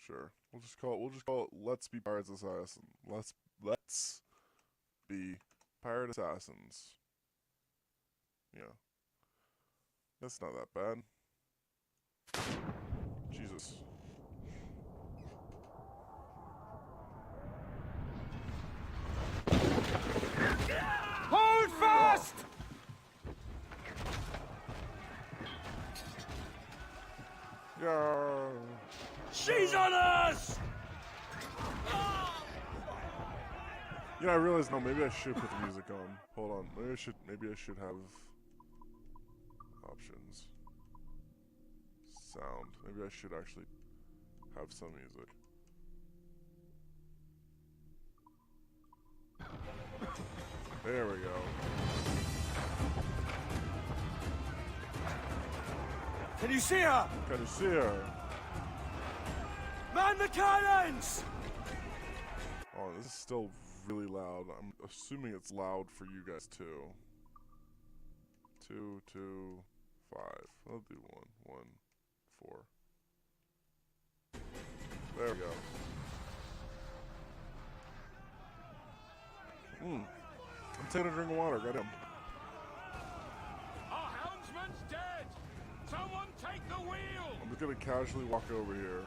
Sure. We'll just call it Let's Be Pirates Assassin. Let's be Pirate Assassins. Yeah. That's not that bad. Jesus. Hold fast! Yeah. She's on us! You know, I realized no, maybe I should put the music on. Hold on, maybe I should have options. Sound. Maybe I should actually have some music. There we go. Can you see her? Can you see her? Man the cannons! Oh, this is still really loud. I'm assuming it's loud for you guys too. 2, 2, 5. I'll do 1, 1, 4. There we go. I'm taking a drink of water. Got him. Our helmsman's dead! Someone take the wheel! I'm just gonna casually walk over here.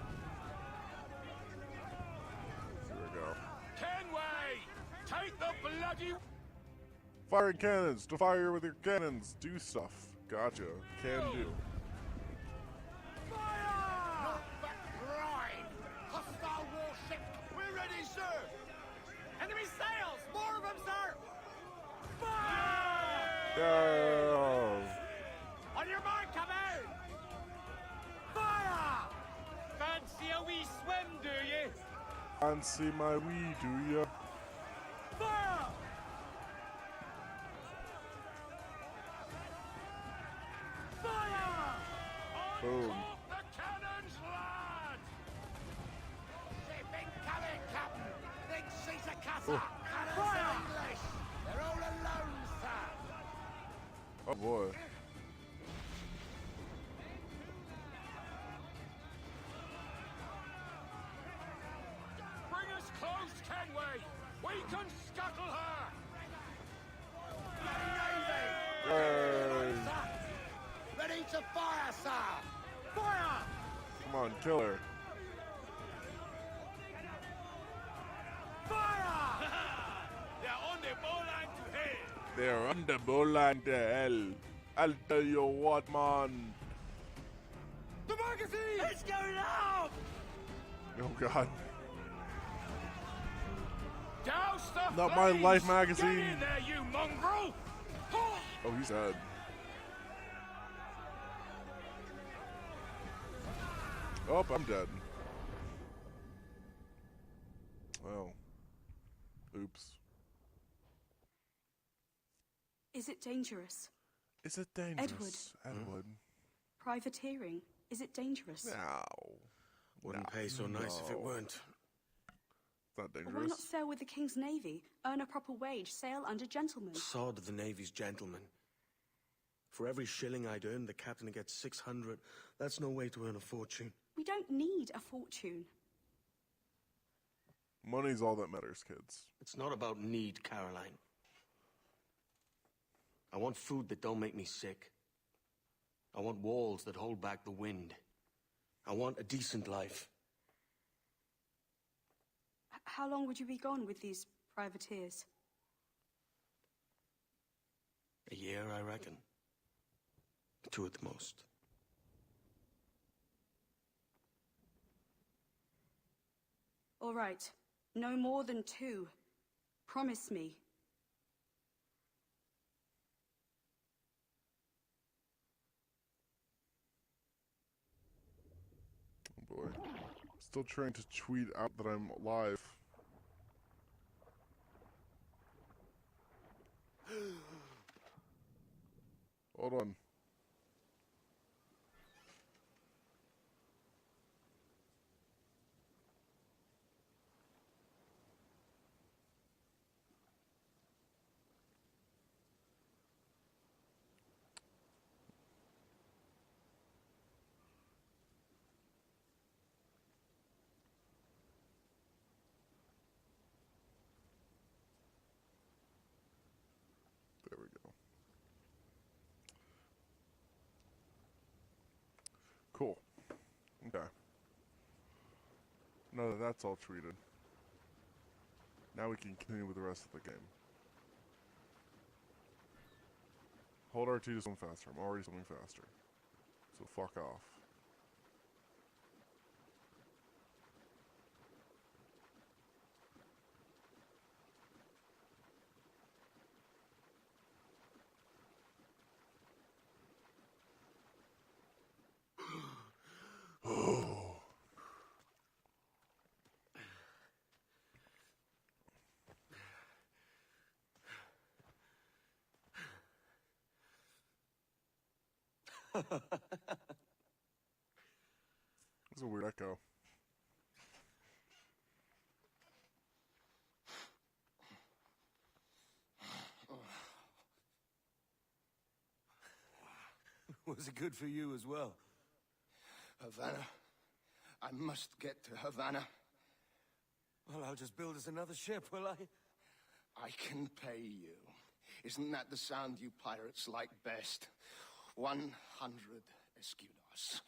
Here we go. Kenway! Take the bloody... Firing cannons! To fire with your cannons! Do stuff. Gotcha. Can do. Fire! Not back grind! Hostile warship! We're ready, sir! Enemy sails! More of them, sir! Fire! Yeah. On your mark, come out! Fire! Fancy a wee swim, do you? Fancy my wee, do ya? Fire! Fire! Boom. Uncork the cannons, lad! Ship incoming, Captain! Thinks she's a cutter! Cannons are English! They're all alone, sir! Oh boy. Bring us close, Kenway! We can scuttle her! Navy! Yay. Ready to fire, sir! Fire! Come on, kill her. Fire! They're on the bowline to hell! They're on the bowline to hell. I'll tell you what, man. The magazine! It's going up! Oh god. Douse the Not my flames! life magazine. Get in there, you mongrel! Oh, he's dead. Oh, I'm dead. Well. Oops. Is it dangerous? Is it dangerous? Edward. Privateering, is it dangerous? No. Wouldn't pay so nice if it weren't. It's not Why dangerous. not sail with the King's Navy, earn a proper wage, sail under gentlemen? Sod the Navy's gentlemen. For every shilling I'd earn, the captain gets 600. That's no way to earn a fortune. We don't need a fortune. Money's all that matters, kids. It's not about need, Caroline. I want food that don't make me sick. I want walls that hold back the wind. I want a decent life. How long would you be gone with these privateers? A year, I reckon. 2 at the most. All right, no more than 2. Promise me. Oh boy. Still trying to tweet out that I'm live. Hold on. Cool. Okay. Now that that's all treated, now we can continue with the rest of the game. Hold R2 to swim faster. I'm already swimming faster. So fuck off. That's a weird echo. Was it good for you as well? Havana. I must get to Havana. Well, I'll just build us another ship, will I? I can pay you. Isn't that the sound you pirates like best? 100 escudos.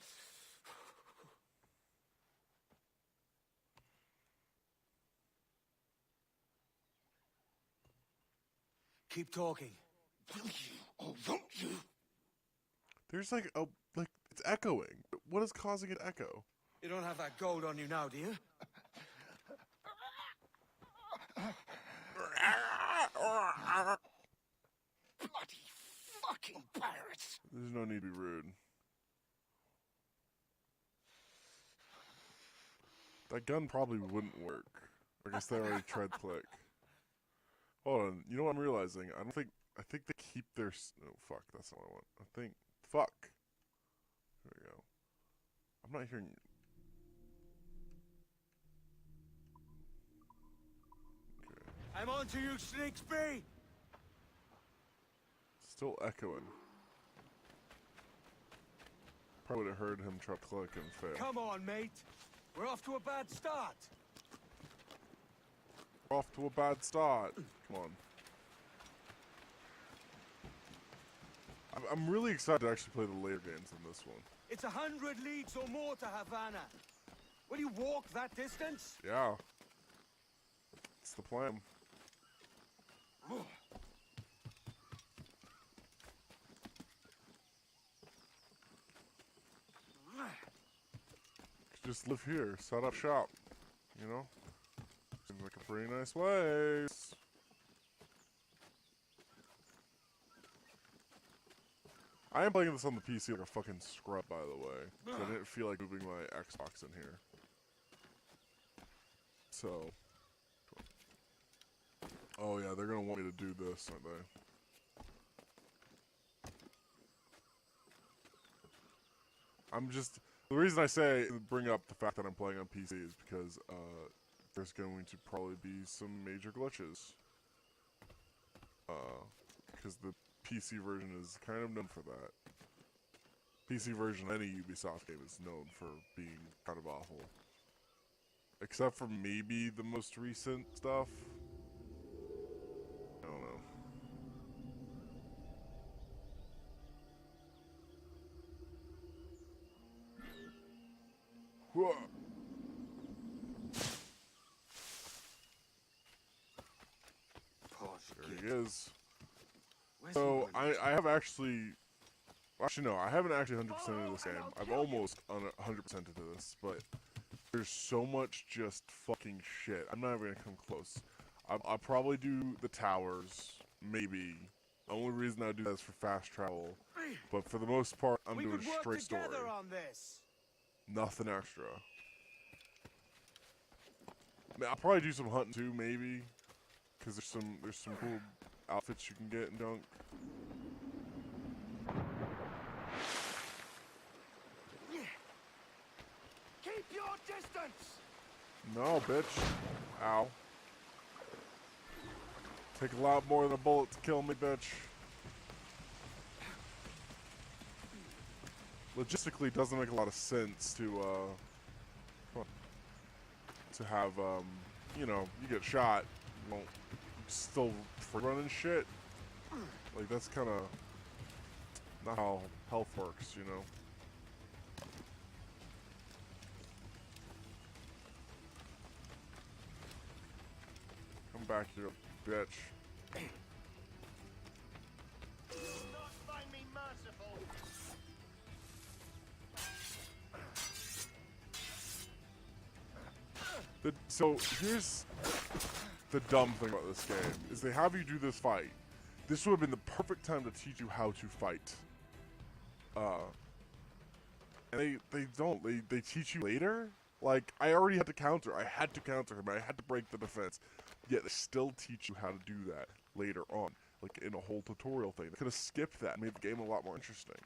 Keep talking. Will you or won't you? There's like a it's echoing. What is causing it to echo? You don't have that gold on you now, do you? Bloody fucking pirates! There's no need to be rude. That gun probably wouldn't work. I guess they already tried click. Hold on. You know what I'm realizing? I think they keep their. Oh fuck! That's not what I want. I think. Fuck. There we go. I'm not hearing. Okay. I'm on to you, Snakesby! Still echoing. Probably would have heard him try to click and fail. Come on, mate. We're off to a bad start. Off to a bad start. Come on. I'm really excited to actually play the later games in this one. It's 100 leagues or more to Havana. Will you walk that distance? Yeah. It's the plan. Just live here, set up shop, you know? Seems like a pretty nice place. I am playing this on the PC like a fucking scrub, by the way. So I didn't feel like moving my Xbox in here. So. Oh yeah, they're gonna want me to do this, aren't they? I'm just... The reason I say bring up the fact that I'm playing on PC is because there's going to probably be some major glitches. Because the PC version is kind of known for that. PC version of any Ubisoft game is known for being kind of awful. Except for maybe the most recent stuff. I don't know. Whoa. There he is. So, I have actually... Actually, no, I haven't actually 100%ed this game. I've almost 100%ed this, but there's so much just fucking shit. I'm not even gonna come close. I'll probably do the towers, maybe. The only reason I do that is for fast travel. But for the most part, I'm doing straight story. On this. Nothing extra. I mean, I'll probably do some hunting too, maybe, because there's some cool outfits you can get and junk. Keep your distance! No, bitch. Ow. Take a lot more than a bullet to kill me, bitch. Logistically, it doesn't make a lot of sense to have, you know, you get shot, you won't still running shit. Like, that's kind of not how health works, you know? Come back here, bitch. Not find me merciful. So here's the dumb thing about this game, is they have you do this fight. This would have been the perfect time to teach you how to fight. And they don't. They teach you later? Like, I already had to counter. I had to counter him. I had to break the defense. Yet they still teach you how to do that later on. Like, in a whole tutorial thing. They could have skipped that and made the game a lot more interesting.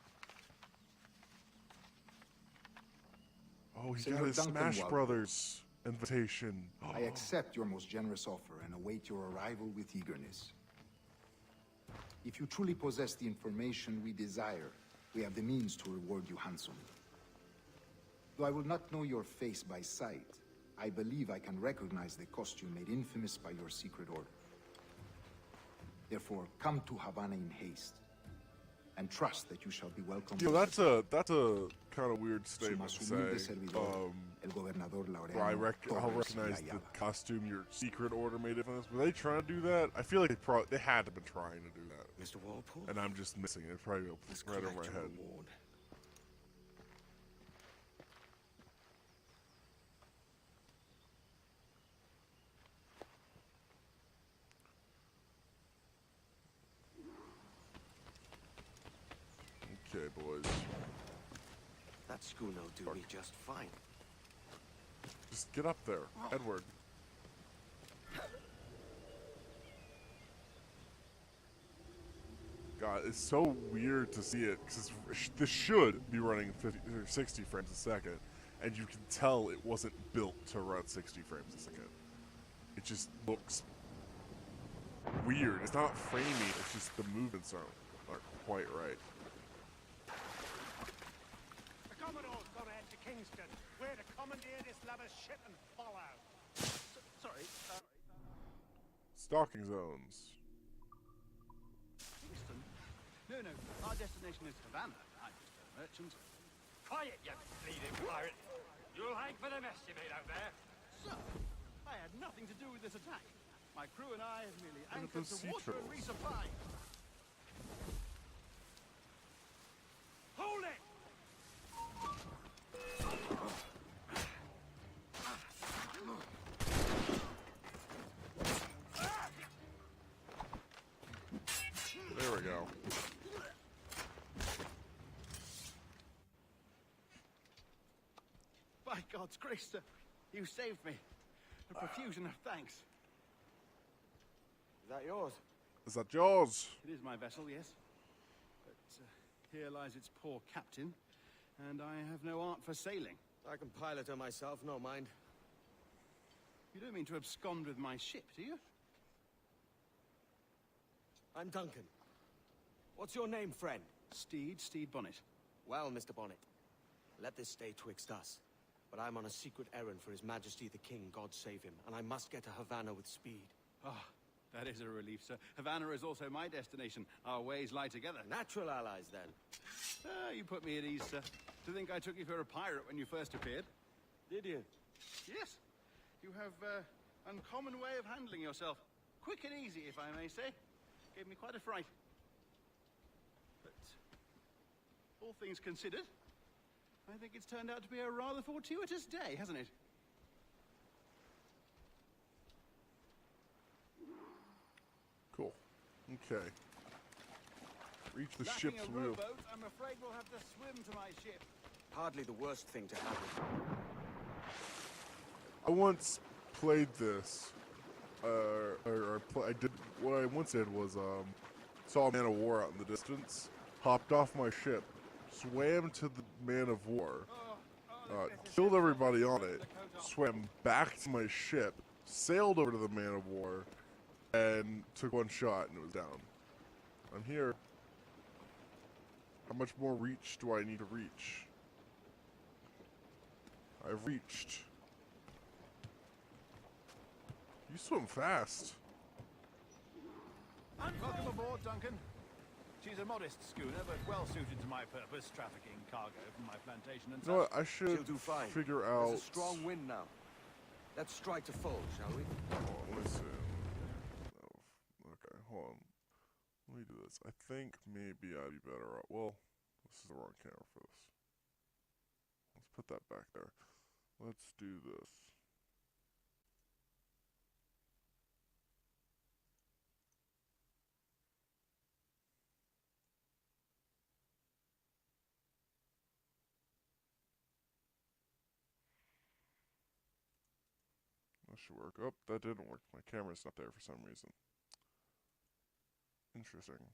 Oh, he got his Smash Brothers invitation. I accept your most generous offer and await your arrival with eagerness. If you truly possess the information we desire, we have the means to reward you handsomely. Though I will not know your face by sight, I believe I can recognize the costume made infamous by your secret order. Therefore, come to Havana in haste, and trust that you shall be welcomed. Yo, that's a kind of weird statement to say. I'll recognize the costume your secret order made infamous. Were they trying to do that? I feel like they had to have been trying to do that. Mr. Walpole? And I'm just missing it. Probably right over my head. Reward. Okay, boys. That schooner will do me just fine. Just get up there, Edward. God, it's so weird to see it, because this should be running 50 or 60 frames a second, and you can tell it wasn't built to run 60 frames a second. It just looks weird. It's not framey, it's just the movements aren't quite right. The Commodore's gone ahead to Kingston. We're to commandeer this lover's ship and follow. Sorry. Stalking zones. Kingston? No. Our destination is Havana. I'm just a merchant. Quiet, you bleeding pirate. You'll hang for the mess you made out there. Sir, I had nothing to do with this attack. My crew and I have merely at anchored those to sea water and turtles. resupply. Hold it! There we go. By God's grace, sir, you saved me. A profusion of thanks. Is that yours? Is that yours? It is my vessel, yes. But here lies its poor captain, and I have no art for sailing. I can pilot her myself, no mind. You don't mean to abscond with my ship, do you? I'm Duncan. What's your name, friend? Steed Bonnet. Well, Mr. Bonnet, let this stay twixt us. But I'm on a secret errand for His Majesty the King, God save him, and I must get to Havana with speed. Ah, that is a relief, sir. Havana is also my destination. Our ways lie together. Natural allies, then. Ah, you put me at ease, sir. To think I took you for a pirate when you first appeared. Did you? Yes. You have uncommon way of handling yourself. Quick and easy, if I may say. Gave me quite a fright. But all things considered, I think it's turned out to be a rather fortuitous day, hasn't it? Cool. Okay. Reach the Lacking ship's a wheel. rowboat, I'm afraid we'll have to swim to my ship. Hardly the worst thing to happen. I once played this. I did. What I once did was saw a man of war out in the distance, hopped off my ship, swam to the man of war, killed everybody on it, swam back to my ship, sailed over to the man of war, and took one shot and it was down. I'm here. How much more reach do I need to reach? I've reached. You swim fast. Welcome aboard, Duncan. She's a modest schooner, but well suited to my purpose, trafficking cargo from my plantation and You know such. what? I should She'll do fine. figure out. There's a strong wind now. Let's strike to full, shall we? Oh, let me see. Let me do this. I think maybe I'd be better off. Well, this is the wrong camera for this. Let's put that back there. Let's do this. That should work. Oh, that didn't work. My camera's not there for some reason. Interesting.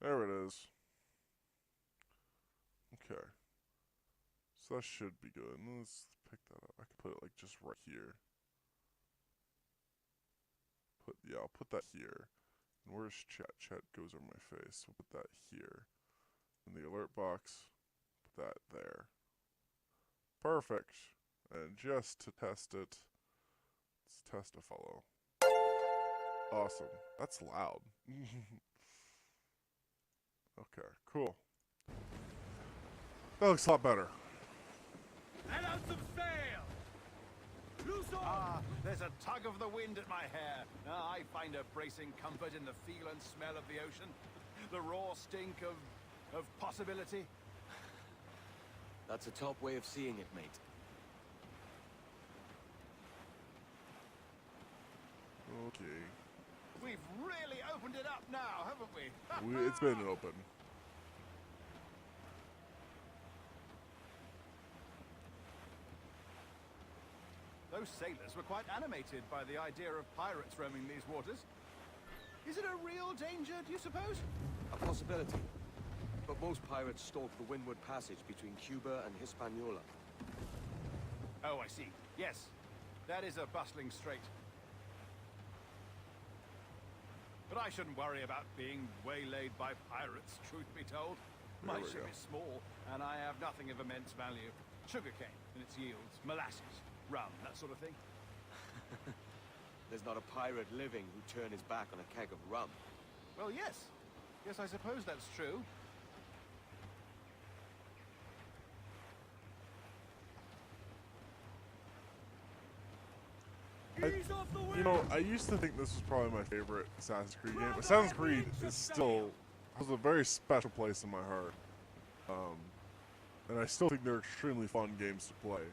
There it is. Okay. So that should be good. Let's pick that up. I can put it like just right here. I'll put that here. And where's chat? Chat goes over my face. We'll put that here. In the alert box, put that there. Perfect. And just to test it, let's test a follow. Awesome. That's loud. Okay, cool. That looks a lot better. Let out some sail! Loose off! Ah, there's a tug of the wind at my hair. Ah, I find a bracing comfort in the feel and smell of the ocean. The raw stink of possibility. That's a top way of seeing it, mate. Okay. We've really opened it up now, haven't we? It's been open. Those sailors were quite animated by the idea of pirates roaming these waters. Is it a real danger, do you suppose? A possibility. But most pirates stalk the Windward Passage between Cuba and Hispaniola. Oh, I see. Yes, that is a bustling strait. But I shouldn't worry about being waylaid by pirates, truth be told. My ship is small, and I have nothing of immense value. Sugarcane and its yields, molasses, rum, that sort of thing. There's not a pirate living who'd turn his back on a keg of rum. Well, yes. Yes, I suppose that's true. You know, I used to think this was probably my favorite Assassin's Creed game. Assassin's Creed is still has a very special place in my heart. And I still think they're extremely fun games to play.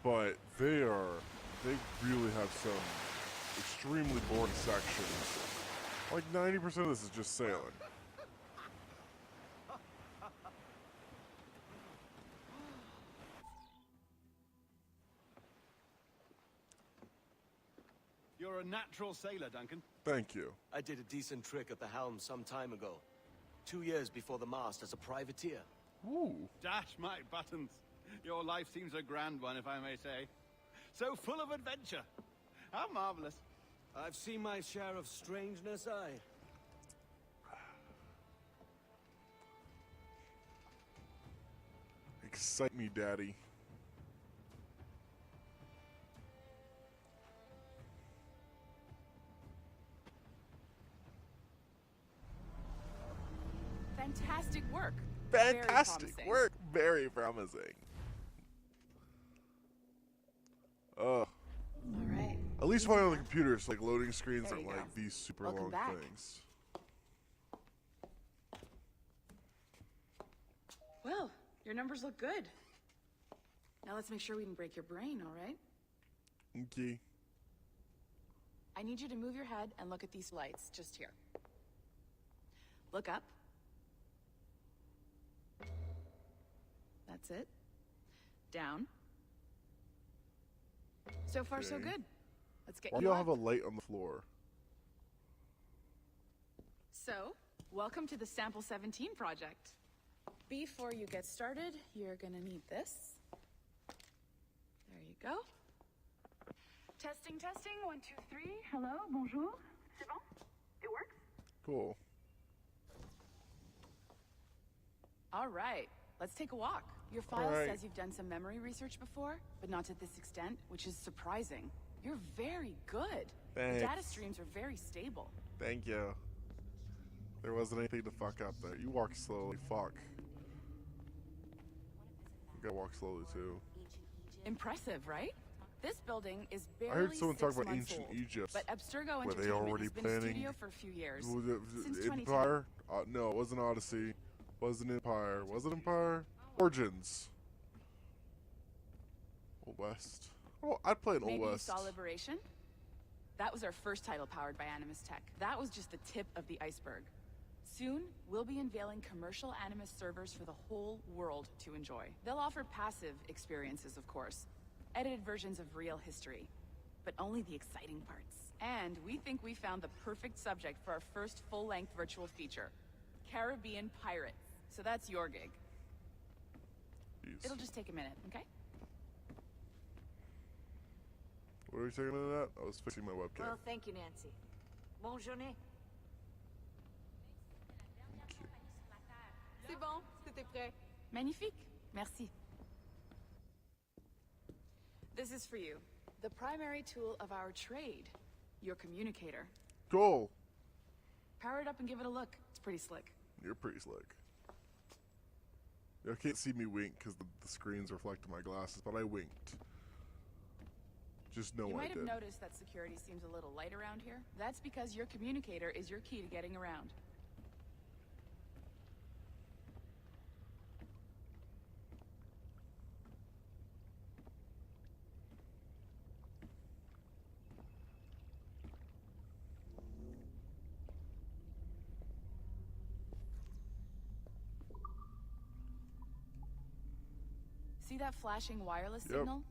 But they really have some extremely boring sections. Like 90% of this is just sailing. You're a natural sailor, Duncan. Thank you. I did a decent trick at the helm some time ago. 2 years before the mast as a privateer. Ooh. Dash my buttons. Your life seems a grand one, if I may say. So full of adventure. How marvelous. I've seen my share of strangeness, aye. Excite me, Daddy. Fantastic work. Fantastic work. Very promising. Ugh. All right. At least when on the computers, like loading screens There aren't you like go. these super Welcome long back. things. Well, your numbers look good. Now let's make sure we can break your brain, all right? Okay. I need you to move your head and look at these lights just here. Look up. That's it. Down. So far, so Okay. good. Let's get Why do you y'all up. have a light on the floor? So, welcome to the Sample 17 project. Before you get started, you're gonna need this. There you go. Testing, testing, 1, 2, 3. Hello, bonjour. C'est bon? It works? Cool. All right, let's take a walk. Your file says you've done some memory research before, but not to this extent, which is surprising. You're very good. The data Thanks. streams are very stable. Thank you. There wasn't anything to fuck up there. You walk slowly. Fuck. You gotta walk slowly too. Impressive, right? This building is I barely heard someone talk 6 about months ancient old, Egypt. but Abstergo Were they Entertainment already has been a planning studio for a few years. Was Since it 2010. Empire? No, it wasn't Odyssey. Wasn't Empire. Was it Empire? Origins. Old West. Oh, I'd play an Old Maybe West. you saw Liberation? That was our first title powered by Animus Tech. That was just the tip of the iceberg. Soon, we'll be unveiling commercial Animus servers for the whole world to enjoy. They'll offer passive experiences, of course. Edited versions of real history. But only the exciting parts. And we think we found the perfect subject for our first full-length virtual feature. Caribbean pirates. So that's your gig. Jeez. It'll just take a minute, okay? What are we taking into that? I was fixing my webcam. Well, thank you, Nancy. Bonne journée. C'est bon, c'était prêt. Magnifique. Merci. This is for you. The primary tool of our trade. Your communicator. Cool. Power it up and give it a look. It's pretty slick. You're pretty slick. You can't see me wink because the screen's reflecting my glasses, but I winked. Just know You I might did. have noticed that security seems a little light around here. That's because your communicator is your key to getting around. See that flashing wireless Yep. signal?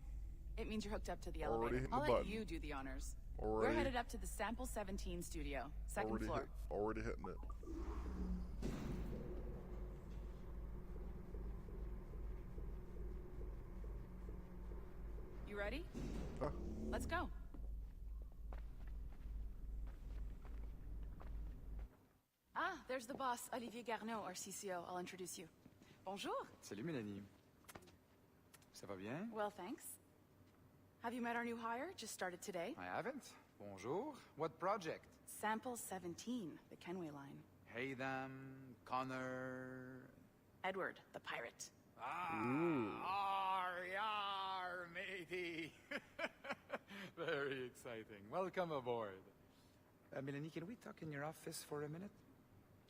It means you're hooked up to the Already elevator. hitting I'll the let button. you do the honors. Already, We're headed up to the Sample 17 studio, second floor. Already hitting it. You ready? Huh? Let's go. Ah, there's the boss, Olivier Garneau, our CCO. I'll introduce you. Bonjour. Salut Mélanie. Ça va bien? Well, thanks. Have you met our new hire? Just started today. I haven't. Bonjour. What project? Sample 17, the Kenway line. Hey them, Connor... Edward, the pirate. Arr, yar, matey. Very exciting. Welcome aboard. Mélanie, can we talk in your office for a minute?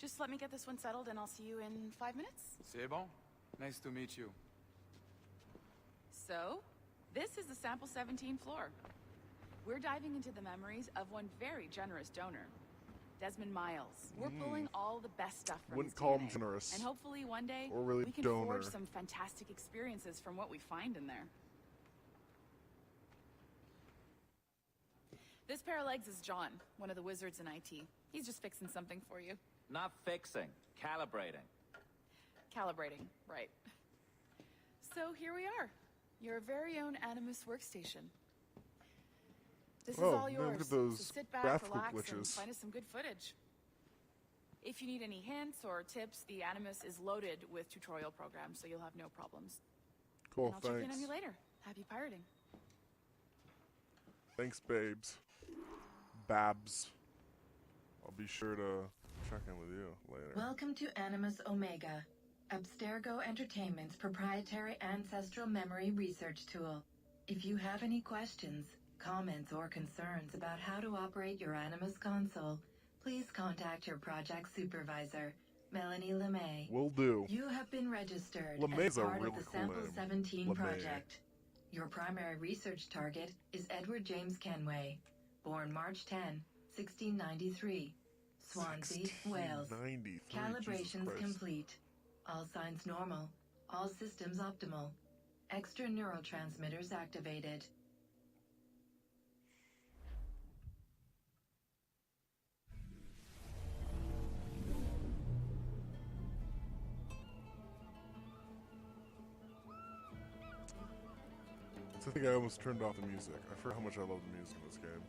Just let me get this one settled and I'll see you in 5 minutes. C'est bon. Nice to meet you. So, this is the Sample 17 floor. We're diving into the memories of one very generous donor, Desmond Miles. We're pulling all the best stuff from Wouldn't his call him DNA. generous. And hopefully one day, Or really we can donor. forge some fantastic experiences from what we find in there. This pair of legs is John, one of the wizards in IT. He's just fixing something for you. Not fixing, calibrating. Calibrating, right. So here we are, your very own Animus workstation. This is Oh, all man, yours. look at those so sit back, bath relax, and glitches. find us some good footage. If you need any hints or tips, the Animus is loaded with tutorial programs, so you'll have no problems. Cool, And I'll check in thanks. on you later. Happy pirating. Thanks, babes. Babs. I'll be sure to check in with you later. Welcome to Animus Omega, Abstergo Entertainment's proprietary ancestral memory research tool. If you have any questions, comments, or concerns about how to operate your Animus console, please contact your project supervisor, Melanie LeMay. Will do. You have been registered LeMay's as a part real of the cool Sample name. 17 LeMay. project. Your primary research target is Edward James Kenway, born March 10, 1693, Swansea, Wales. 1693, Calibrations Jesus Christ. complete. All signs normal. All systems optimal. Extra neurotransmitters activated. I think I almost turned off the music. I forgot how much I love the music in this game.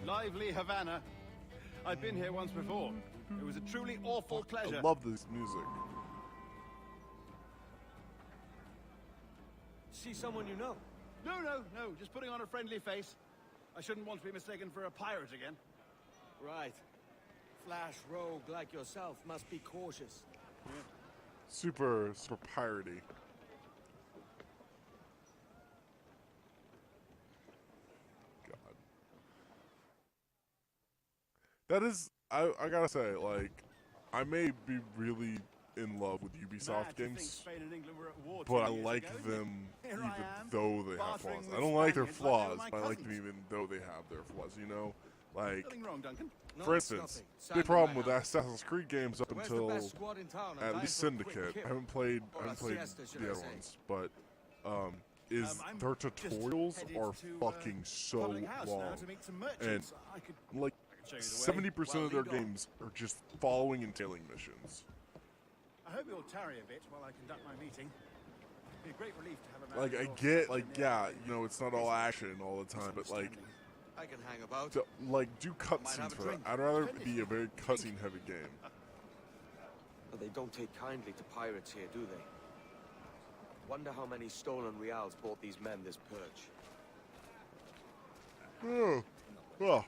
Lively Havana. I've been here once before. It was a truly awful pleasure. I love this music. See someone you know? No, just putting on a friendly face. I shouldn't want to be mistaken for a pirate again. Right. Flash rogue like yourself must be cautious. Super piratey. God. That is, I gotta say, like, I may be really in love with Ubisoft games, but I like them even though they have flaws. I don't like their flaws, but I like them even though they have their flaws, you know? Like, for instance, big problem with Assassin's Creed games up until at least Syndicate. I haven't played the other ones, but is their tutorials are fucking so long, and like 70% of their games are just following and tailing missions. I hope you'll tarry a bit while I conduct my meeting. It'd be a great relief to have a man. Like, I get, like, yeah, you know, it's not all action all the time, but like, I can hang about. do cutscenes for that. I'd rather be a very cutscene heavy game. But they don't take kindly to pirates here, do they? Wonder how many stolen reals bought these men this purge. Oh.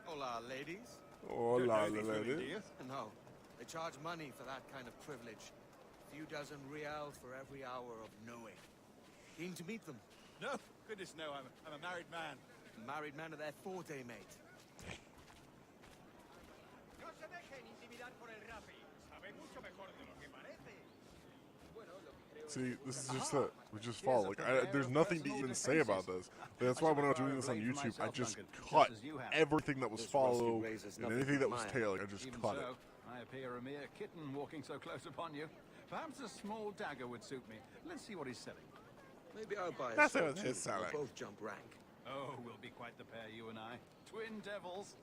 Hola, ladies. Hola, ladies. No, they charge money for that kind of privilege. A few dozen reals for every hour of knowing. Keen to meet them? No, goodness no, I'm a married man. Married man of their forte, mate. See, this is just that we just follow. Like, there's nothing to even say about this. That's why when I was doing this on YouTube, I just cut everything that was follow and anything that was tailing. I just cut it. I appear a mere kitten walking so close upon you. Perhaps a small dagger would suit me. Let's see what he's selling. Maybe I'll buy a That's sword what too. he's selling. We'll both jump rank. Oh, we'll be quite the pair, you and I. Twin devils.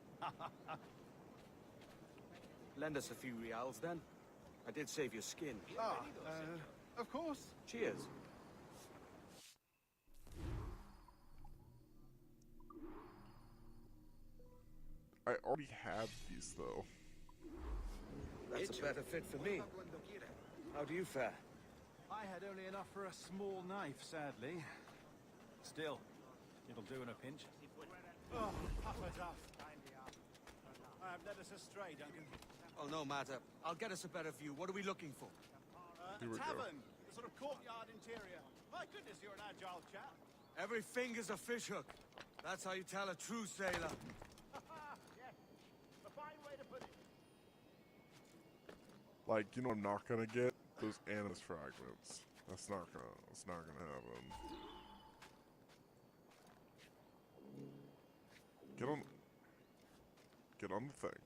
Lend us a few reals, then. I did save your skin. Of course. Cheers. I already have these, though. That's a better fit for me. How do you fare? I had only enough for a small knife, sadly. Still, it'll do in a pinch. Oh, Papa-duff. I have led us astray, Duncan. Oh, no matter. I'll get us a better view. What are we looking for? Here we A go. tavern. A sort of courtyard interior. My goodness, you're an agile chap. Every finger's a fishhook. That's how you tell a true sailor. Yes. A fine way to put it. Like, you know what I'm not gonna get? Those animus fragments. That's not gonna happen. Get on the thing.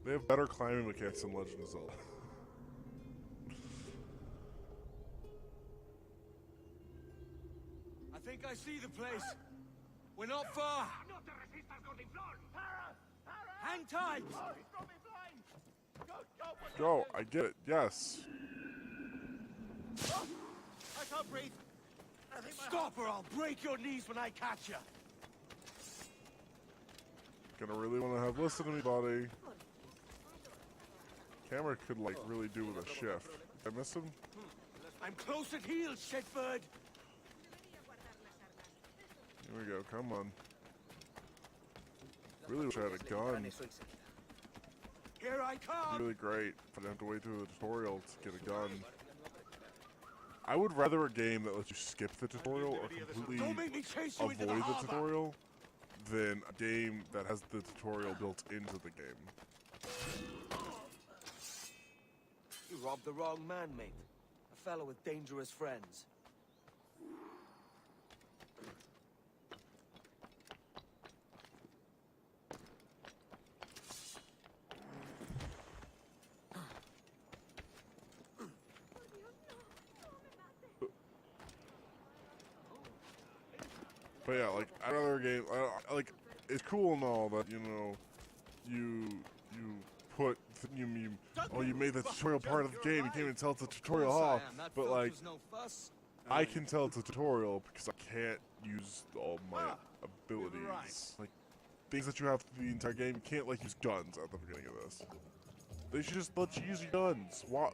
They have better climbing mechanics than Legend of Zelda. I think I see the place. We're not far. Hang tight. Go, I get it, yes. I can't breathe. Stop or I'll break your knees when I catch you. Gonna really want to have listen to me, buddy. Camera could, like, really do with a shift. Did I miss him? I'm close at heel, shitbird. Here we go, come on. Really wish I had a gun. Here I It'd come. be really great if I didn't have to wait through the tutorial to get a gun. I would rather a game that lets you skip the tutorial or completely Don't make me chase you avoid into the the harbor. tutorial than a game that has the tutorial built into the game. You robbed the wrong man, mate. A fellow with dangerous friends. But yeah, like, I'd rather a game, like, it's cool and all that, you know, you put, you made the tutorial part of the game, you can't even tell it's a tutorial off, but like, I can tell it's a tutorial because I can't use all my abilities. Like, things that you have for the entire game. You can't like use guns at the beginning of this. They should just let you use your guns. What?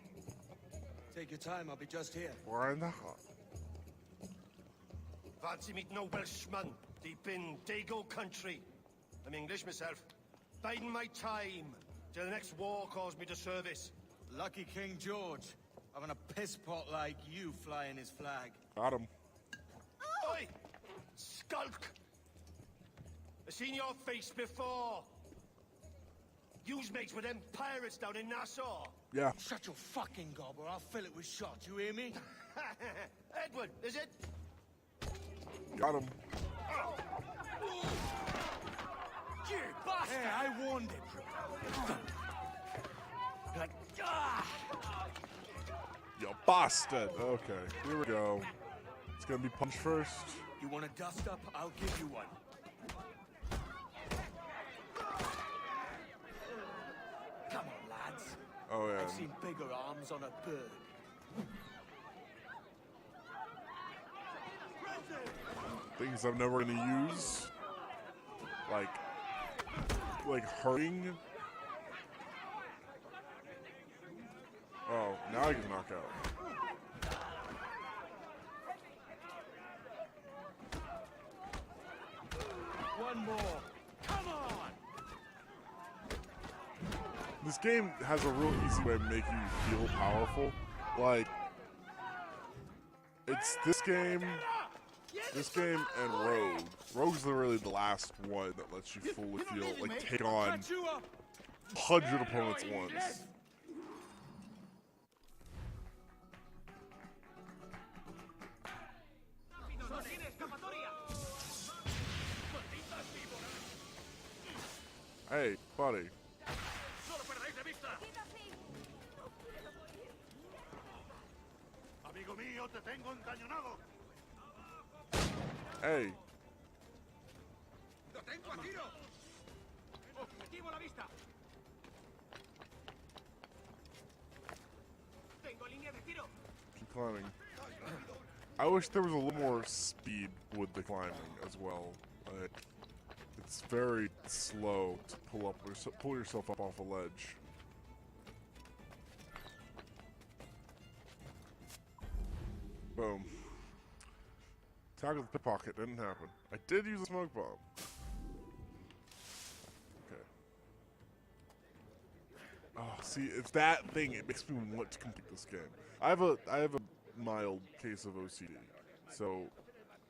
Take your time, I'll be just here. Why not? Fancy meet no Welshman deep in Dago country. I'm English myself. Biding my time till the next war calls me to service. Lucky King George, having a piss pot like you flying his flag. Got him. Oi! Skulk! I've seen your face before. You's mates with them pirates down in Nassau. Yeah. Shut your fucking gob or I'll fill it with shot, you hear me? Edward, is it? Got him. You bastard! Hey, I warned him. Like, You bastard. Okay, here we go. It's gonna be punch first. You want a dust up? I'll give you one. Come on, lads. Oh yeah. I've seen bigger arms on a bird. Things I'm never gonna use. Like hurting. Oh, now I can knock out. One more. Come on! This game has a real easy way of making you feel powerful. Like, it's this game and Rogue. Rogue's literally the last one that lets you fully feel, like, take on 100 opponents at once. Hey, buddy. Amigo mío, te tengo encañonado. Hey. ¡Lo tengo a tiro! ¡Objetivo a la vista! ¡Tengo línea de tiro! Keep climbing. I wish there was a little more speed with the climbing as well. Like, it's very slow to pull yourself up off a ledge. Boom. Tackle the pickpocket, didn't happen. I did use a smoke bomb. Okay. Oh, see, it's that thing. It makes me want to complete this game. I have a mild case of OCD, so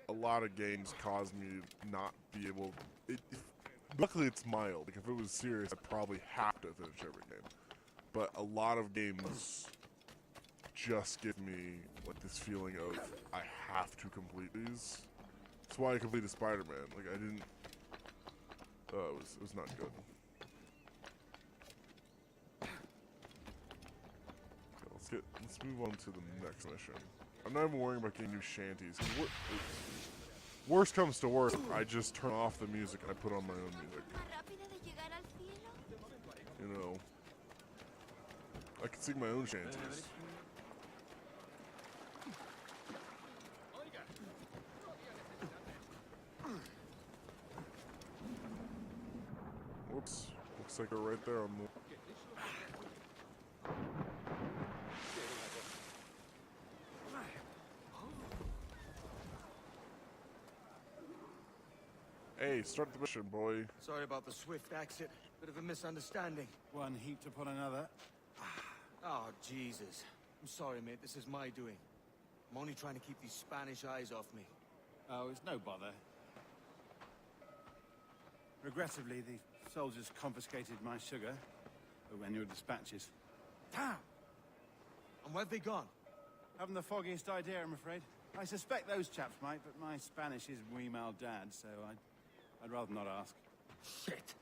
a lot of games cause me to not be able. Luckily, it's mild. Like if it was serious, I'd probably have to finish every game. But a lot of games just give me like this feeling of I have to complete these. That's why I completed Spider-Man. Like I didn't. It was not good. Okay, let's move on to the next mission. I'm not even worrying about getting new shanties. Worst comes to worst, I just turn off the music and I put on my own music. You know, I can sing my own shanties. Whoops, looks like they're right there on the... Hey, start the mission, boy. Sorry about the swift exit. Bit of a misunderstanding. One heaped upon another. Oh, Jesus. I'm sorry, mate. This is my doing. I'm only trying to keep these Spanish eyes off me. Oh, it's no bother. Regrettably, the soldiers confiscated my sugar when your dispatches. Damn! And where've they gone? Haven't the foggiest idea, I'm afraid. I suspect those chaps might, but my Spanish is muy mal dad, so I'd rather not ask. Shit!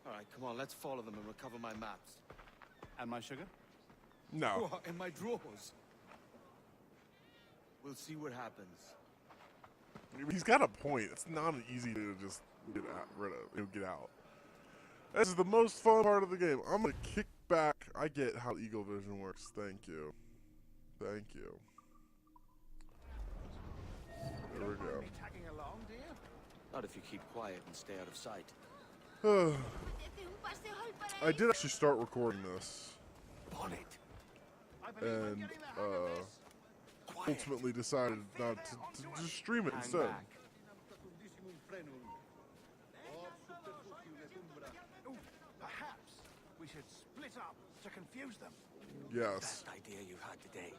Alright, come on, let's follow them and recover my maps. And my sugar? No. What, in my drawers? We'll see what happens. He's got a point. It's not easy to just get out. This is the most fun part of the game. I'm gonna kick back. I get how Eagle Vision works. Thank you. Thank you. There we go. Tagging along, do you? Not if you keep quiet and stay out of sight. I did actually start recording this. Bonnet. And ultimately decided not to just stream it instead. Perhaps we should split up to confuse them. Yes. Best idea you've had today.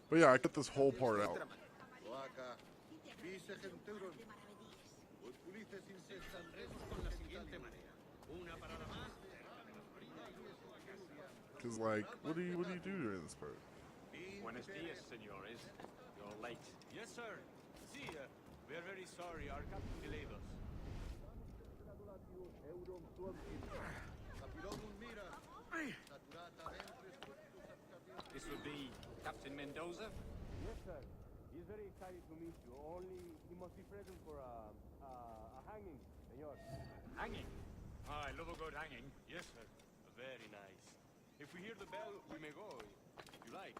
But yeah, I got this whole part out. Cause like, what do you do during this part? Buenos dias, senores. You're late. Yes, sir. See, we are very sorry. Our captain delayed us. This would be Captain Mendoza? Yes, sir. He's very excited to meet you. Only he must be present for a hanging, senor. Hanging? Oh, I love a good hanging. Yes, sir. Very nice. If we hear the bell, we may go, if you like.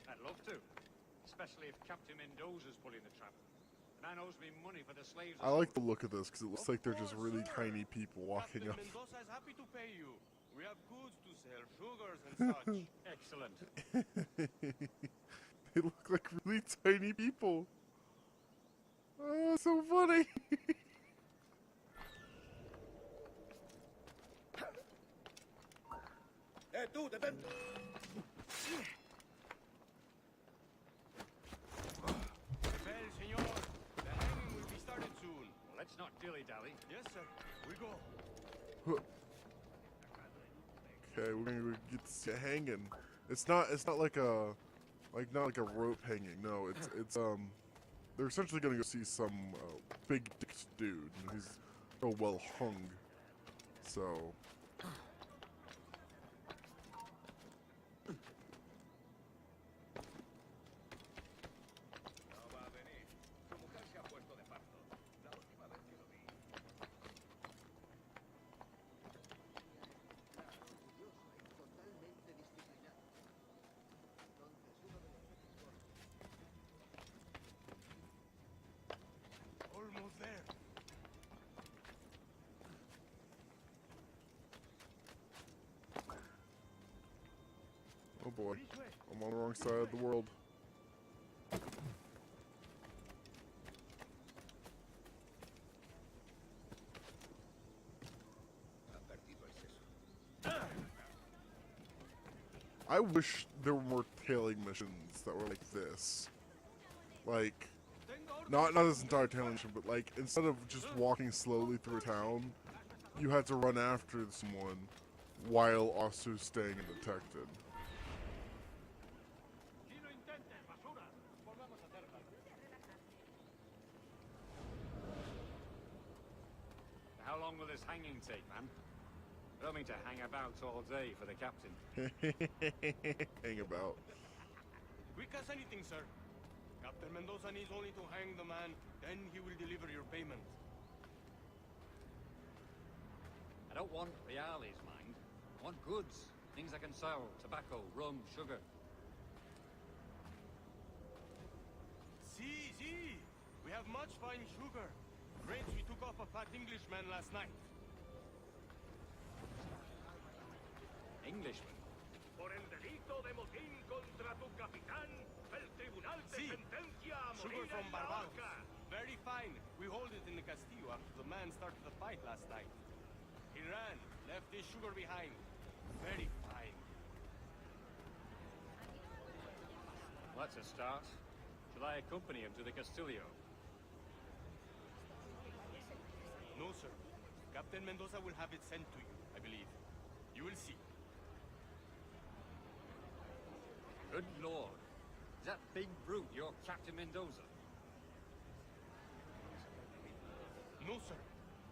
I'd love to. Especially if Captain Mendoza's pulling the trap. The man owes me money for the slaves. I like the look of this because it looks like they're just really tiny people walking up. Captain Mendoza is happy to pay you. We have goods to sell, sugars and such. Excellent. They look like really tiny people. Oh, so funny. Hey, tú, detente. Well, senor, the hanging will be started soon. Well, let's not dilly-dally. Yes, sir. We go. Okay, we're gonna get this hanging. It's not like a not like a rope hanging. No, it's they're essentially gonna go see some big dick dude, and he's so well hung. So Almost there. oh boy, I'm on the wrong side of the world. I wish there were more tailing missions that were like this. Like, not this entire tailing mission, but like, instead of just walking slowly through town, you had to run after someone while also staying undetected. How long will this hanging take, man? I don't mean to hang about all day for the captain. Hang about. Quick as anything, sir. Captain Mendoza needs only to hang the man, then he will deliver your payment. I don't want reales, mind. I want goods. Things I can sell. Tobacco, rum, sugar. See. We have much fine sugar. Rates we took off a fat Englishman last night. Englishman? Por el delito de motín contra tu capitán, el tribunal te sentencia a Sugar morir from en la Barbados. horca. Very fine. We hold it in the Castillo after the man started the fight last night. He ran, left his sugar behind. Very fine. Well, that's a start. Shall I accompany him to the Castillo? No, sir. Captain Mendoza will have it sent to you, I believe. You will see. Good lord. Is that big brute your Captain Mendoza? No, sir.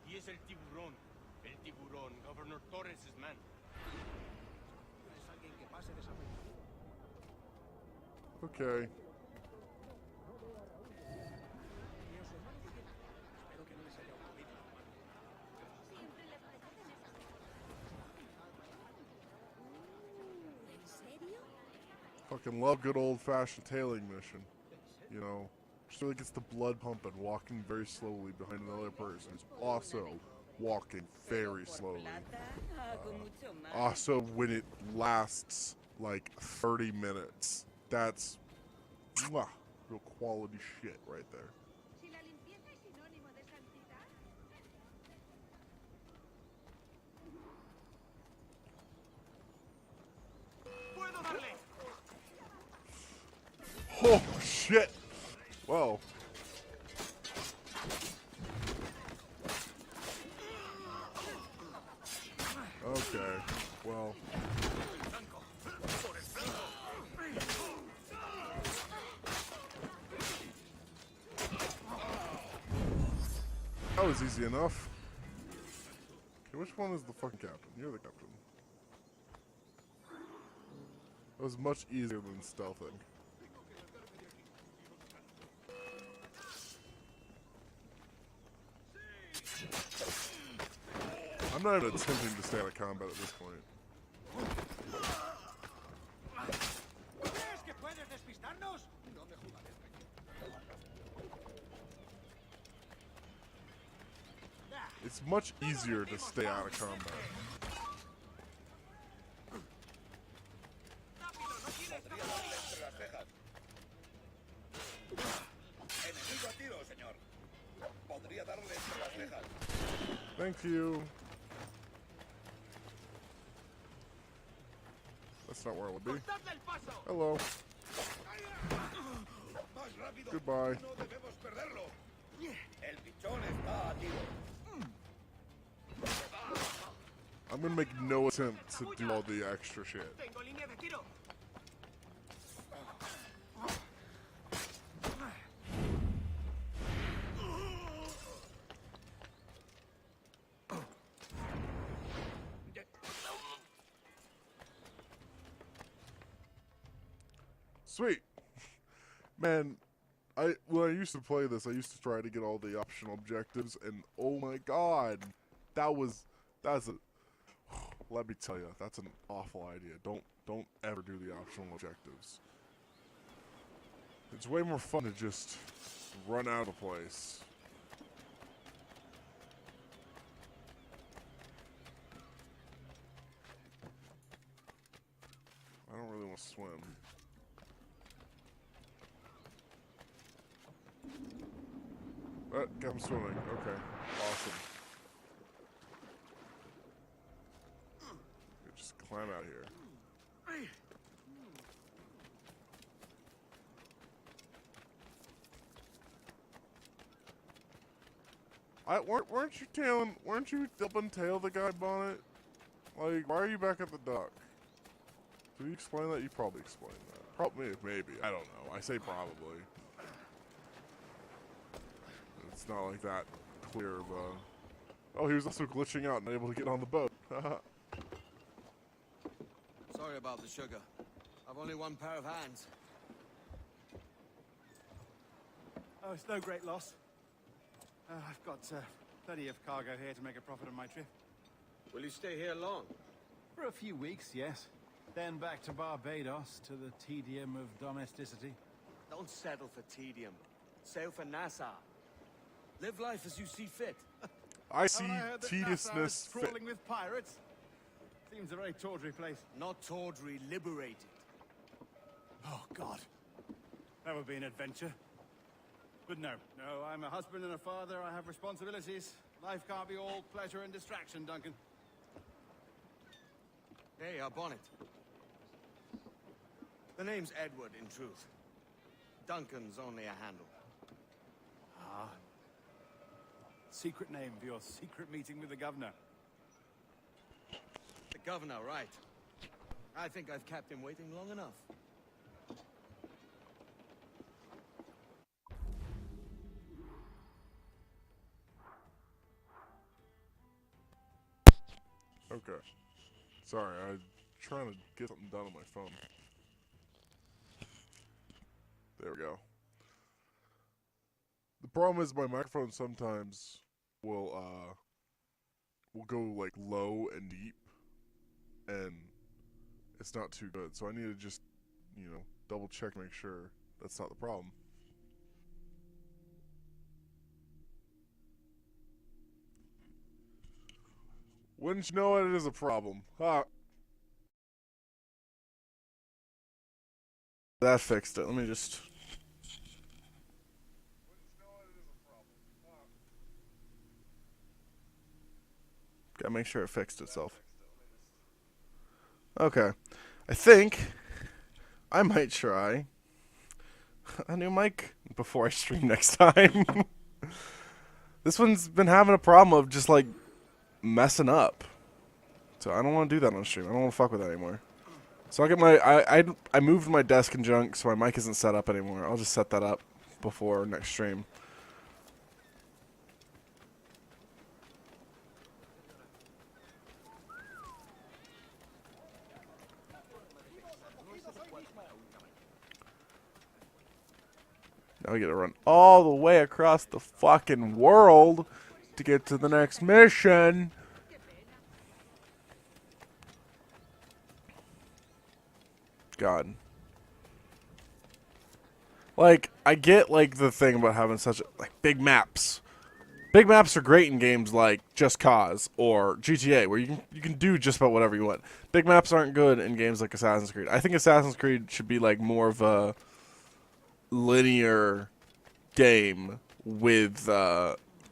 He is el tiburón. El tiburón, Governor Torres' man. Es alguien que pase desapercibido. Okay. Espero que no les haya ocurrido. Fucking love good old-fashioned tailing mission. You know, just really gets the blood pumping, walking very slowly behind another person who's also walking very slowly. Also, when it lasts like 30 minutes, that's mwah, real quality shit right there. Oh shit! Well. Okay. Well. That was easy enough. Okay, which one is the fucking captain? You're the captain. That was much easier than stealthing. I'm not even attempting to stay out of combat at this point. It's much easier to stay out of combat. Thank you. That's not where I would be. Hello. Goodbye. I'm gonna make no attempt to do all the extra shit. Sweet. Man, when I used to play this, I used to try to get all the optional objectives, and oh my god, that's a, let me tell you, that's an awful idea. Don't ever do the optional objectives. It's way more fun to just run out of place. I don't really want to swim. I'm swimming. Okay. Awesome. Just climb out here. Weren't you helping tail the guy, Bonnet? Like, why are you back at the dock? Did you explain that? You probably explained that. Probably, maybe. I don't know. I say probably. It's not like that clear of a... Oh, he was also glitching out and able to get on the boat. Sorry about the sugar. I've only one pair of hands. Oh, it's no great loss. I've got plenty of cargo here to make a profit on my trip. Will you stay here long? For a few weeks, yes. Then back to Barbados, to the tedium of domesticity. Don't settle for tedium. Sail for Nassau. Live life as you see fit. I see tediousness fit. crawling with pirates. Seems a very tawdry place. Not tawdry, liberated. Oh, God. That would be an adventure. But no, I'm a husband and a father. I have responsibilities. Life can't be all pleasure and distraction, Duncan. Hey, our bonnet. The name's Edward, in truth. Duncan's only a handle. Ah. Secret name for your secret meeting with the governor. The governor, right. I think I've kept him waiting long enough. Okay. Sorry, I'm trying to get something done on my phone. There we go. The problem is my microphone sometimes will go like low and deep, and it's not too good. So I need to just you know, double check, make sure that's not the problem. Wouldn't you know it is a problem? Huh? That fixed it. Let me just... Gotta make sure it fixed itself. Okay. I think I might try a new mic before I stream next time. This one's been having a problem of just, like, messing up. So I don't want to do that on stream. I don't want to fuck with that anymore. So I'll get my... I moved my desk and junk, so my mic isn't set up anymore. I'll just set that up before next stream. Now we gotta run all the way across the fucking world to get to the next mission. God. Like, I get, like, the thing about having such, like, big maps. Big maps are great in games like Just Cause or GTA, where you can do just about whatever you want. Big maps aren't good in games like Assassin's Creed. I think Assassin's Creed should be, like, more of a linear game with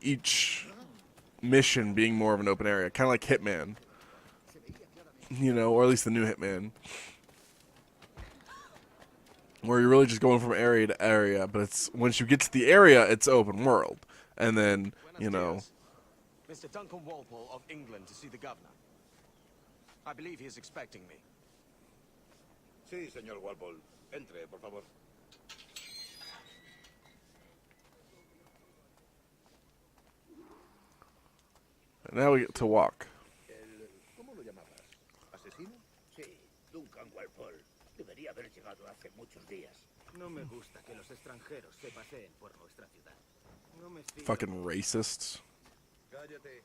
each mission being more of an open area, kind of like Hitman, you know, or at least the new Hitman, where you're really just going from area to area, but it's once you get to the area, it's open world, and then, you know. Mr. Duncan Walpole of England to see the governor. I believe he is expecting me. Sí, señor Walpole. Entre, por favor. And now we get to walk. ¿Cómo lo llamabas? ¿Asesino? Sí, Duncan Walpole. Debería haber llegado hace muchos días. No me gusta que los extranjeros se paseen por nuestra ciudad. No me fío. Fucking racists. Cállate.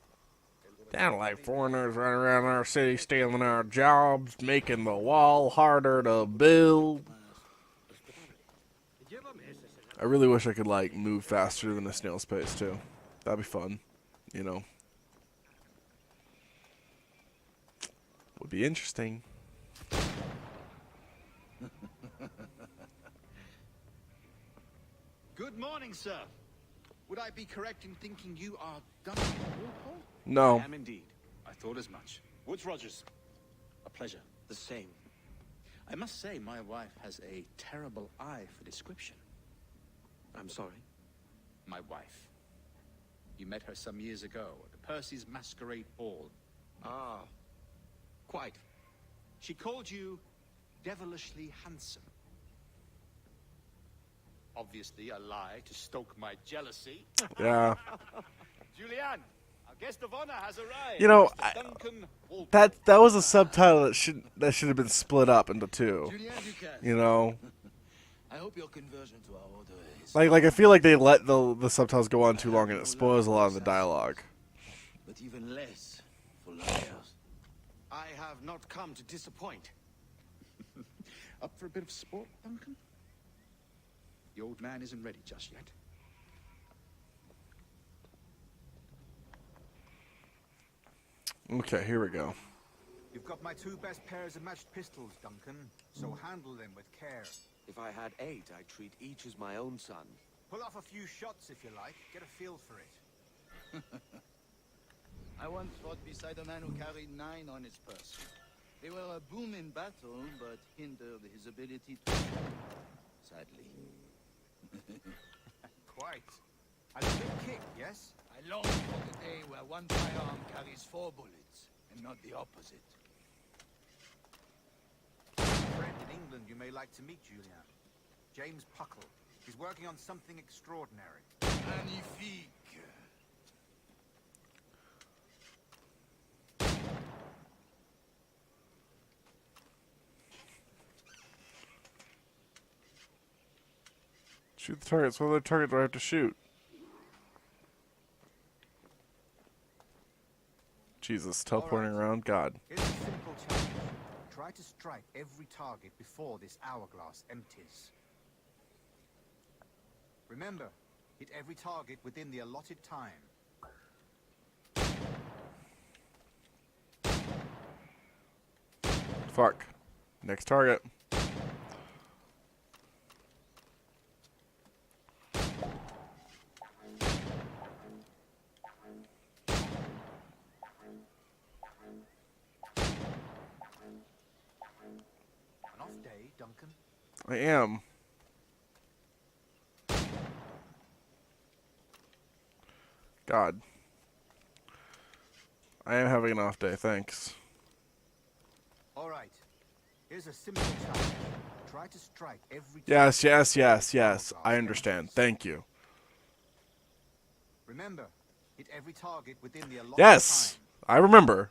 They don't like foreigners running around our city stealing our jobs, making the wall harder to build. I really wish I could, like, move faster than a snail's pace, too. That'd be fun, you know. Would be interesting. Good morning, sir. Would I be correct in thinking you are Duncan Walpole? No. I am indeed. I thought as much. Woods Rogers. A pleasure. The same. I must say, my wife has a terrible eye for description. I'm sorry. My wife. You met her some years ago at the Percy's Masquerade Ball. Ah, quite. She called you devilishly handsome. Obviously a lie to stoke my jealousy. Yeah. Julianne, our guest of honor has arrived. You know, Duncan Walpole. that was a subtitle that should have been split up into two. You know. I hope your conversion to our order is... Like I feel like they let the subtitles go on too long and it spoils a lot of the dialogue. But even less for liars. I have not come to disappoint. Up for a bit of sport, Duncan? The old man isn't ready just yet. Okay, here we go. You've got my two best pairs of matched pistols, Duncan, so handle them with care. If I had 8, I'd treat each as my own son. Pull off a few shots if you like, get a feel for it. I once fought beside a man who carried 9 on his person. They were a boom in battle, but hindered his ability to shoot, sadly. Quite. A good kick, yes? I long for the day where one firearm carries 4 bullets, and not the opposite. A friend in England you may like to meet, Julian. James Puckle. He's working on something extraordinary. Magnifique. Shoot the targets. What other target do I have to shoot? Jesus, teleporting around? God. Here's a simple challenge. Try to strike every target before this hourglass empties. Remember, hit every target within the allotted time. Fuck. Next target. An off day, Duncan? I am. God. I am having an off day, thanks. Alright. Here's a simple challenge. Try to strike every Yes, target yes, before yes, this yes. hourglass I understand. empties. Thank you. Remember, hit every target within the allotted Yes, time. I remember.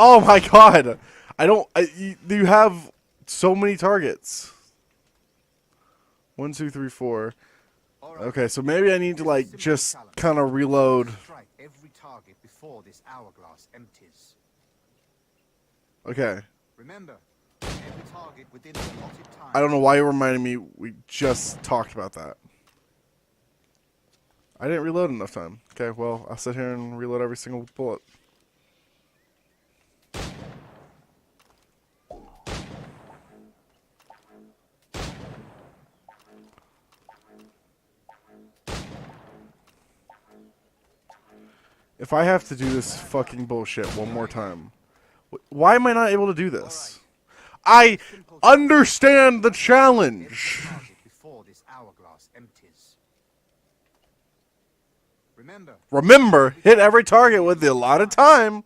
Oh my god! I don't. You have so many targets. 1, 2, 3, 4. Okay, so maybe I need to like just kind of reload. Strike every target before this hourglass empties. Okay. Remember, every target within the allotted time. I don't know why you reminded me. We just talked about that. I didn't reload enough time. Okay, well, I'll sit here and reload every single bullet. If I have to do this fucking bullshit one more time, why am I not able to do this? I understand the challenge. Before this hourglass empties. Remember, hit every target with the allotted time.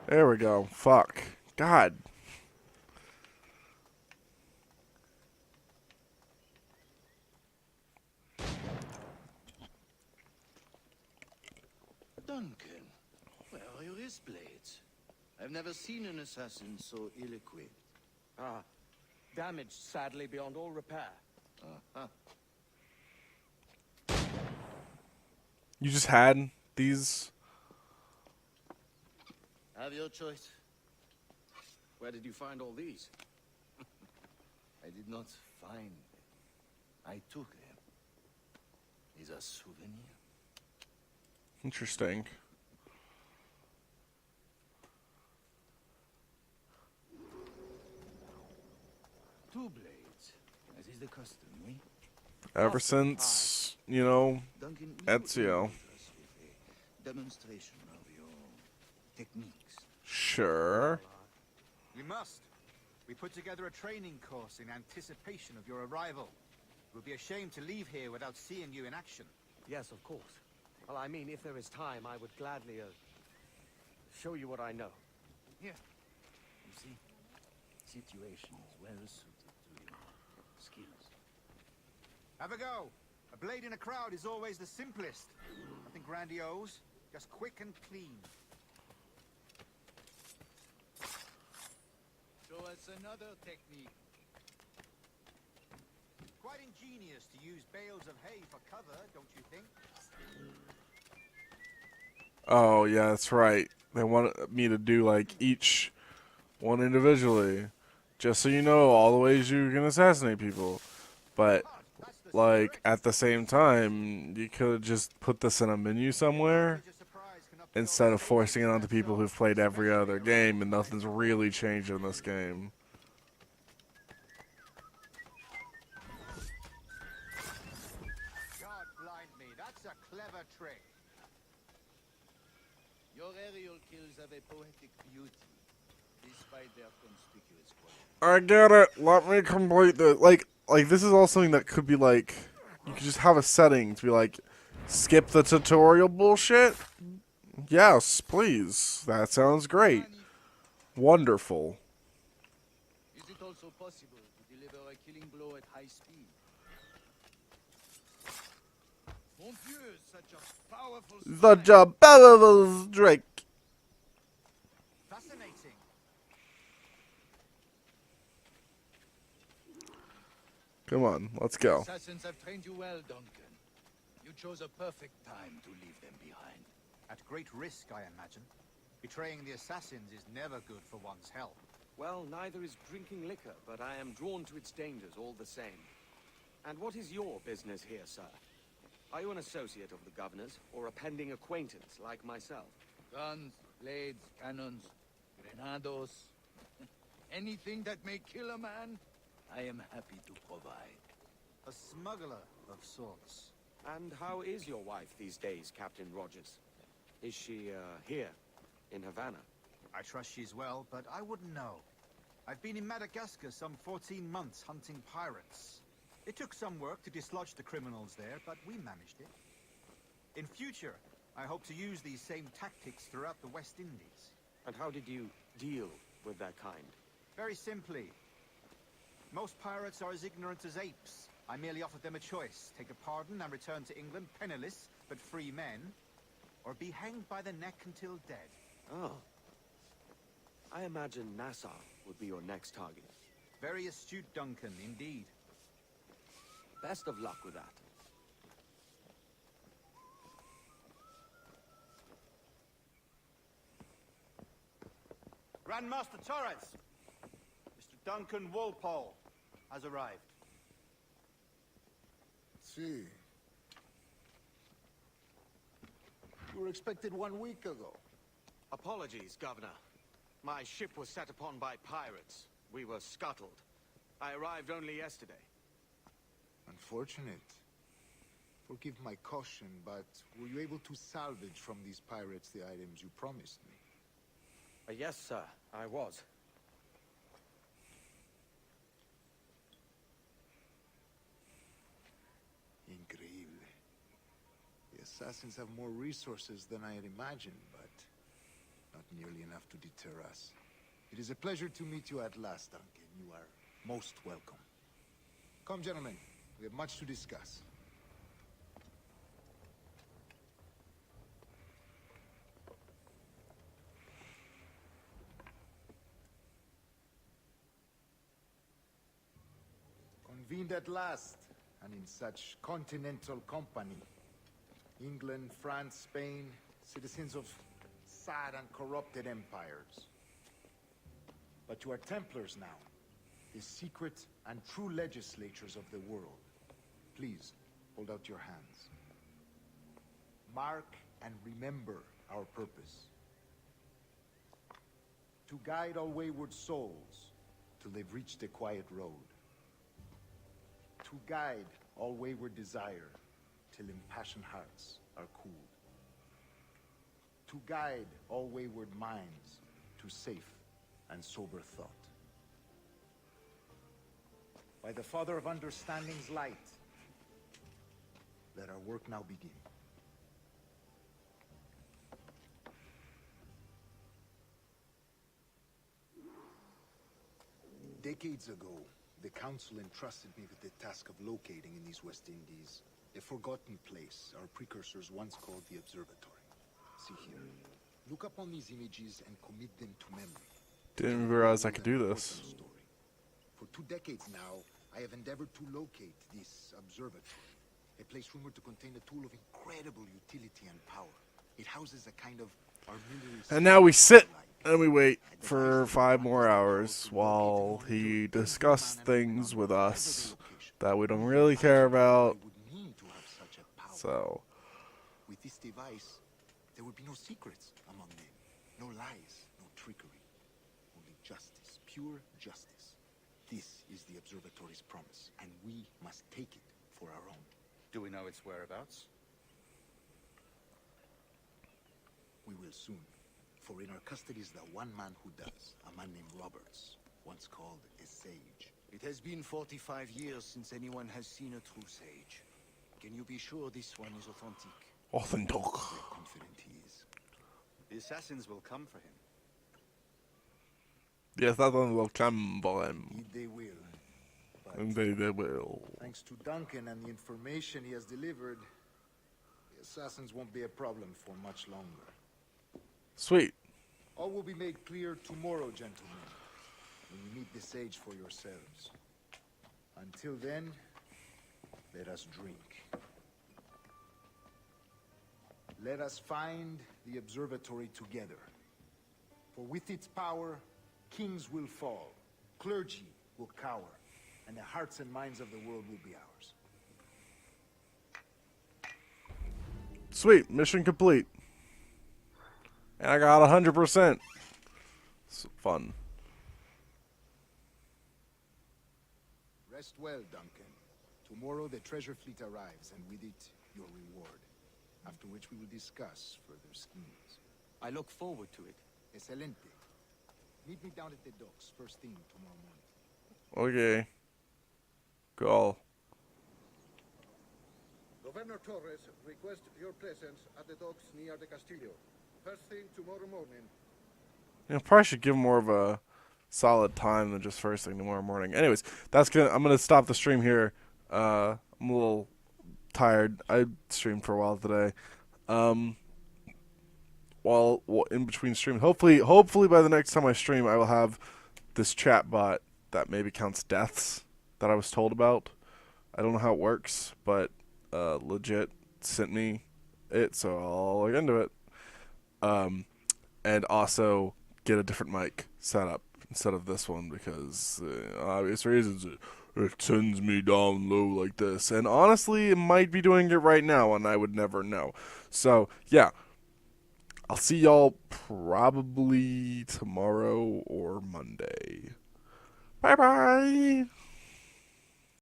There we go. Fuck. God. Duncan, where are your wrist blades? I've never seen an assassin so ill-equipped. Ah, damaged sadly beyond all repair. You just had these? Have your choice. Where did you find all these? I did not find them. I took them. Is a souvenir. Interesting. Two blades, as is the custom, we? Ever since, you know, Duncan, Ezio. us with a demonstration of your techniques. Sure. We must. We put together a training course in anticipation of your arrival. We'll be ashamed to leave here without seeing you in action. Yes, of course. Well, I mean, if there is time, I would gladly show you what I know. Here. You see, situation is well suited to your skills. Have a go. A blade in a crowd is always the simplest. Nothing grandiose, just quick and clean. Show us another technique. Quite ingenious to use bales of hay for cover, don't you think? Oh, yeah, that's right. They want me to do, like, each one individually. Just so you know all the ways you can assassinate people. But, like, at the same time, you could have just put this in a menu somewhere instead of forcing it onto people who've played every other game and nothing's really changed in this game. God blind me, that's a clever trick. Your aerial kills have a poetic beauty, despite their conspicuous quality. I get it. Let me complete this. Like this is all something that could be like, you could just have a setting to be like, Skip the tutorial bullshit? Yes, please. That sounds great. Wonderful. Is it also possible to deliver a killing blow at high speed? Mon Dieu, such a powerful Such a powerful drink. Fascinating. Come on, let's go. Assassins have trained you well, Duncan. You chose a perfect time to leave them behind. At great risk, I imagine. Betraying the assassins is never good for one's health. Well, neither is drinking liquor, but I am drawn to its dangers all the same. And what is your business here, sir? Are you an associate of the governor's, or a pending acquaintance like myself? Guns, blades, cannons, grenados. Anything that may kill a man, I am happy to provide. A smuggler of sorts. And how is your wife these days, Captain Rogers? Is she, here, in Havana? I trust she's well, but I wouldn't know. I've been in Madagascar some 14 months hunting pirates. It took some work to dislodge the criminals there, but we managed it. In future, I hope to use these same tactics throughout the West Indies. And how did you deal with that kind? Very simply. Most pirates are as ignorant as apes. I merely offered them a choice. Take a pardon and return to England penniless, but free men. Or be hanged by the neck until dead. Oh. I imagine Nassau would be your next target. Very astute, Duncan, indeed. Best of luck with that. Grandmaster Torres! Mr. Duncan Walpole has arrived. See. You were expected 1 week ago. Apologies, Governor. My ship was set upon by pirates. We were scuttled. I arrived only yesterday. Unfortunate. Forgive my caution, but were you able to salvage from these pirates the items you promised me? Yes, sir, I was. Increíble. The assassins have more resources than I had imagined, but not nearly enough to deter us. It is a pleasure to meet you at last, Duncan. You are most welcome. Come, gentlemen. We have much to discuss. Convened at last, and in such continental company. England, France, Spain, citizens of sad and corrupted empires. But you are Templars now, the secret and true legislators of the world. Please, hold out your hands. Mark and remember our purpose. To guide all wayward souls till they've reached a quiet road. To guide all wayward desire till impassioned hearts are cooled. To guide all wayward minds to safe and sober thought. By the Father of Understanding's light, let our work now begin. Decades ago, the Council entrusted me with the task of locating in these West Indies a forgotten place our precursors once called the Observatory. See here. Look up on these images and commit them to memory. Didn't realize I could do this. For 2 decades now, I have endeavored to locate this observatory, a place rumored to contain a tool of incredible utility and power. It houses a kind of armillary... And now we sit and we wait for 5 more hours while he discussed things with us that we don't really care about. So, with this device, there would be no secrets among them, no lies, no trickery, only justice, pure justice. This is the observatory's promise, and we must take it for our own. Do we know its whereabouts? We will soon, for in our custody is the one man who does, a man named Roberts, once called a sage. It has been 45 years since anyone has seen a true sage. Can you be sure this one is authentic? Authentic. How confident he is. The assassins will come for him. Yes, that one will come for him. Indeed they will. But Indeed they will. thanks to Duncan and the information he has delivered, the assassins won't be a problem for much longer. Sweet. All will be made clear tomorrow, gentlemen, when you meet the sage for yourselves. Until then, let us drink. Let us find the observatory together. For with its power, kings will fall, clergy will cower, and the hearts and minds of the world will be ours. Sweet. Mission complete. And I got 100%. It's fun. Rest well, Duncan. Tomorrow the treasure fleet arrives, and with it, your reward. After which we will discuss further schemes. I look forward to it. Excelente. Meet me down at the docks first thing tomorrow morning. Okay. Cool. Governor Torres requests your presence at the docks near the Castillo. First thing tomorrow morning. You know, probably should give more of a solid time than just first thing tomorrow morning. Anyways, I'm gonna stop the stream here. I'm a little tired. I streamed for a while today. While in between streams, hopefully by the next time I stream, I will have this chat bot that maybe counts deaths that I was told about. I don't know how it works, but legit sent me it, so I'll look into it. And also get a different mic set up instead of this one because obvious reasons it sends me down low like this. And honestly, it might be doing it right now, and I would never know. So yeah, I'll see y'all probably tomorrow or Monday. Bye bye.